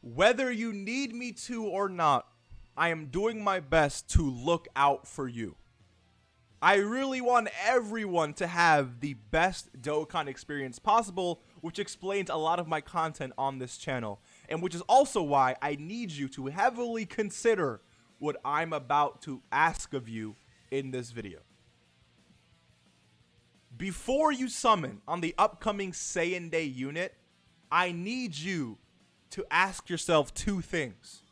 Whether you need me to or not, I am doing my best to look out for you. I really want everyone to have the best Dokkan experience possible, which explains a lot of my content on this channel, and which is also why I need you to heavily consider what I'm about to ask of you in this video. Before you summon on the upcoming Saiyan Day unit, I need you to ask yourself two things.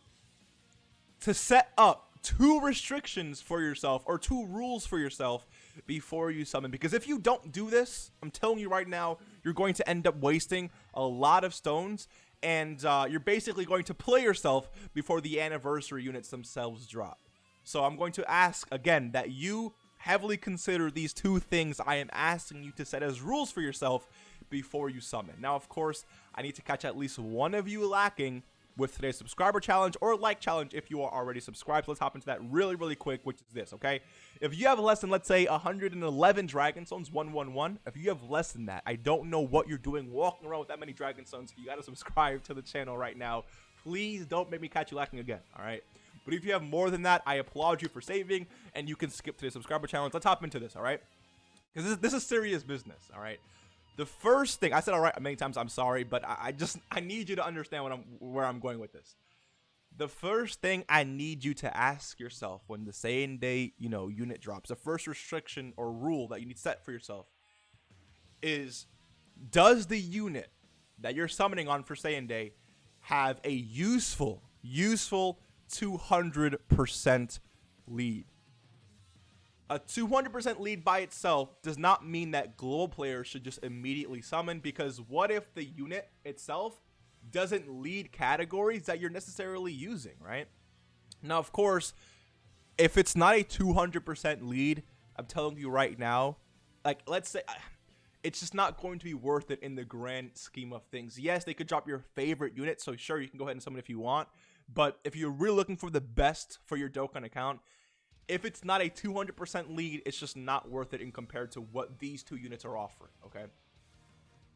To set up two restrictions for yourself, or two rules for yourself before you summon. Because if you don't do this, I'm telling you right now, you're going to end up wasting a lot of stones, and you're basically going to play yourself before the anniversary units themselves drop. So I'm going to ask again that you heavily consider these two things I am asking you to set as rules for yourself before you summon. Now, of course, I need to catch at least one of you lacking with today's subscriber challenge or like challenge if you are already subscribed. So let's hop into that really quick, which is this, okay? If you have less than, let's say, 111 Dragon Stones, 111, if you have less than that, I don't know what you're doing walking around with that many Dragon Stones. You gotta subscribe to the channel right now. Please don't make me catch you lacking again, all right? But if you have more than that, I applaud you for saving, and you can skip today's subscriber challenge. Let's hop into this, all right? Because this is serious business, all right? The first thing, I said all right many times, I'm sorry, but I need you to understand where I'm going with this. The first thing I need you to ask yourself when the Saiyan Day, unit drops, the first restriction or rule that you need to set for yourself is, does the unit that you're summoning on for Saiyan Day have a useful 200% lead? A 200% lead by itself does not mean that global players should just immediately summon, because what if the unit itself doesn't lead categories that you're necessarily using, right? Now, of course, if it's not a 200% lead, I'm telling you right now, like, let's say, it's just not going to be worth it in the grand scheme of things. Yes, they could drop your favorite unit, so sure, you can go ahead and summon if you want, but if you're really looking for the best for your Dokkan account, if it's not a 200% lead, it's just not worth it in compared to what these two units are offering, okay?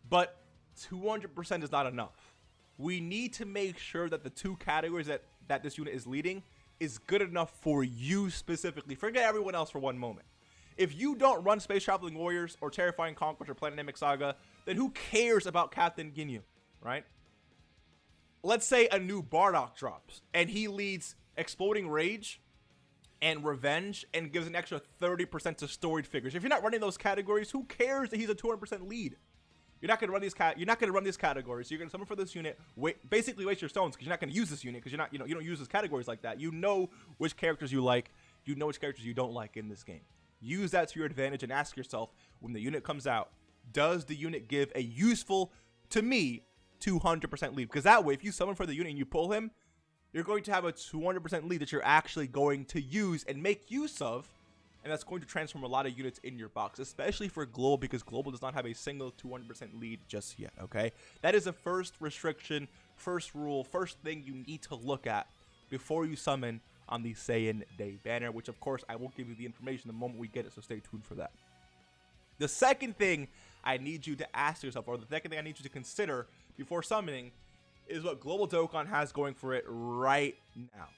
But 200% is not enough. We need to make sure that the two categories that this unit is leading is good enough for you specifically. Forget everyone else for one moment. If you don't run Space Traveling Warriors or Terrifying Conquest or Planetamic Saga, then who cares about Captain Ginyu, right? Let's say a new Bardock drops, and he leads Exploding Rage and Revenge, and gives an extra 30% to storied figures. If you're not running those categories, who cares that he's a 200% lead? You're not gonna run these categories. So you're gonna summon for this unit, basically waste your stones, because you're not gonna use this unit, because you don't use these categories like that. You know which characters you like, you know which characters you don't like in this game. Use that to your advantage and ask yourself, when the unit comes out, does the unit give a useful, to me, 200% lead? Because that way, if you summon for the unit and you pull him, you're going to have a 200% lead that you're actually going to use and make use of, and that's going to transform a lot of units in your box, especially for Global, because Global does not have a single 200% lead just yet, okay? That is the first restriction, first rule, first thing you need to look at before you summon on the Saiyan Day banner, which of course I will give you the information the moment we get it, so stay tuned for that. The second thing I need you to ask yourself, or the second thing I need you to consider before summoning, is what Global Dokkan has going for it right now.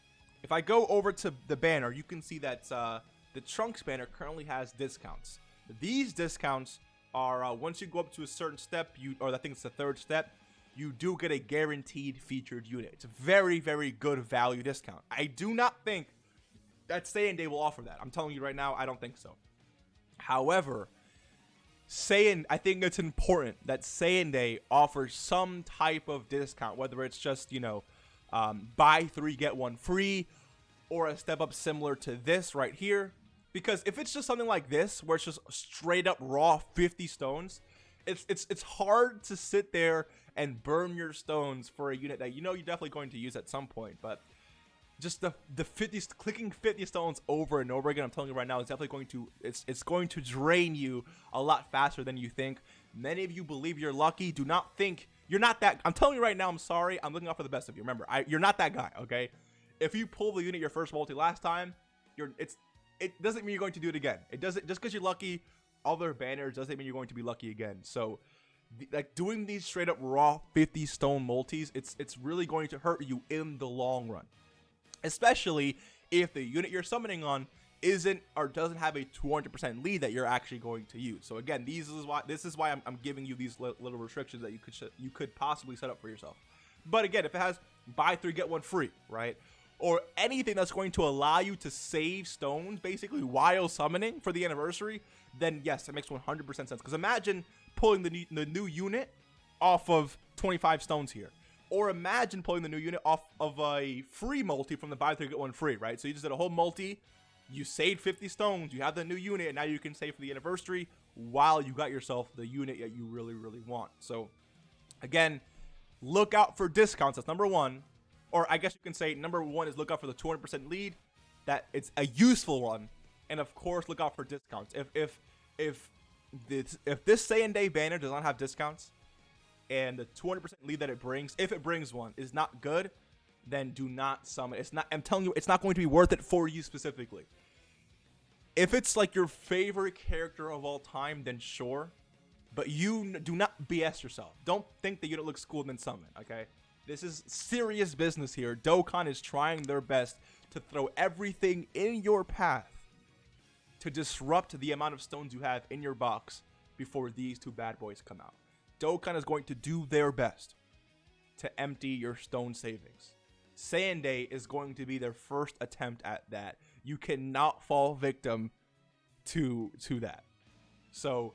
If I go over to the banner, you can see that the Trunks banner currently has discounts. These discounts are once you go up to a certain step, or I think it's the third step, you do get a guaranteed featured unit. It's a very good value discount. I do not think that Saiyan Day will offer that. I'm telling you right now, I don't think so. However, I think it's important that Saiyan Day offers some type of discount, whether it's just, buy 3 get 1 free, or a step up similar to this right here. Because if it's just something like this, where it's just straight up raw 50 stones, it's hard to sit there and burn your stones for a unit that you're definitely going to use at some point. But just the clicking 50 stones over and over again, I'm telling you right now, it's definitely going to it's going to drain you a lot faster than you think. Many of you believe you're lucky. Do not think you're not that. I'm telling you right now, I'm sorry, I'm looking out for the best of you. Remember, you're not that guy, okay? If you pull the unit your first multi last time, it doesn't mean you're going to do it again. It doesn't, just because you're lucky, other banners doesn't mean you're going to be lucky again. So Like doing these straight up raw 50 stone multis, it's really going to hurt you in the long run, especially if the unit you're summoning on isn't or doesn't have a 200% lead that you're actually going to use. So again, this is why I'm giving you these little restrictions that you could possibly set up for yourself. But again, if it has buy 3 get 1 free, right, or anything that's going to allow you to save stones basically while summoning for the anniversary, then yes, it makes 100% sense. Because imagine pulling the new unit off of 25 stones here, or imagine pulling the new unit off of a free multi from the buy 3 get 1 free, right? So you just did a whole multi, you saved 50 stones, you have the new unit, and now you can save for the anniversary while you got yourself the unit that you really want. So again, look out for discounts. That's number one. Or I guess you can say number one is look out for the 200% lead, that it's a useful one, and of course look out for discounts. If this SAIYAN Day banner does not have discounts, and the 200% lead that it brings, if it brings one, is not good, then do not summon. It's not. I'm telling you, it's not going to be worth it for you specifically. If it's like your favorite character of all time, then sure, but you do not BS yourself. Don't think the unit looks cool and then summon. Okay. This is serious business here. Dokkan is trying their best to throw everything in your path to disrupt the amount of stones you have in your box before these two bad boys come out. Dokkan is going to do their best to empty your stone savings. SAIYAN Day is going to be their first attempt at that. You cannot fall victim to that. So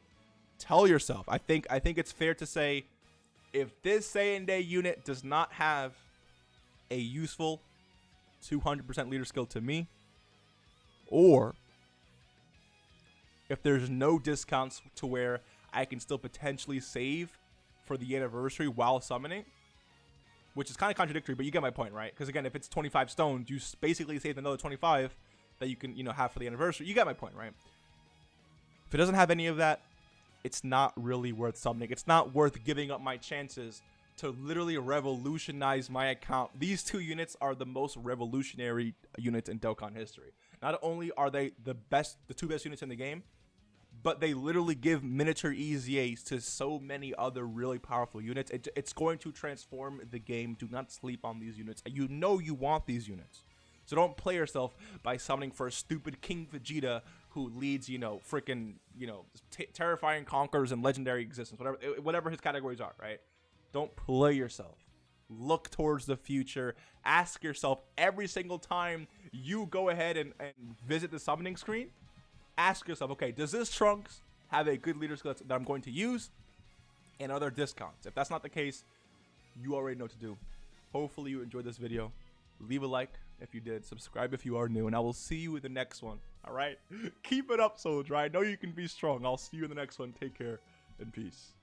tell yourself, I think it's fair to say, if this SAIYAN Day unit does not have a useful 200% leader skill to me, or if there's no discounts to where I can still potentially save for the anniversary while summoning, which is kind of contradictory, but you get my point, right? Because again, if it's 25 stones, you basically save another 25 that you can, have for the anniversary. You get my point, right? If it doesn't have any of that, it's not really worth summoning. It's not worth giving up my chances to literally revolutionize my account. These two units are the most revolutionary units in Dokkan history. Not only are they the two best units in the game, but they literally give miniature EZAs to so many other really powerful units. It's going to transform the game. Do not sleep on these units. You know you want these units. So don't play yourself by summoning for a stupid King Vegeta who leads, freaking, terrifying conquerors and legendary existence, whatever his categories are, right? Don't play yourself. Look towards the future. Ask yourself every single time you go ahead and visit the summoning screen, ask yourself, okay, does this Trunks have a good leader skill that I'm going to use? And are there discounts? If that's not the case, you already know what to do. Hopefully you enjoyed this video. Leave a like if you did. Subscribe if you are new. And I will see you in the next one. All right? Keep it up, soldier. I know you can be strong. I'll see you in the next one. Take care and peace.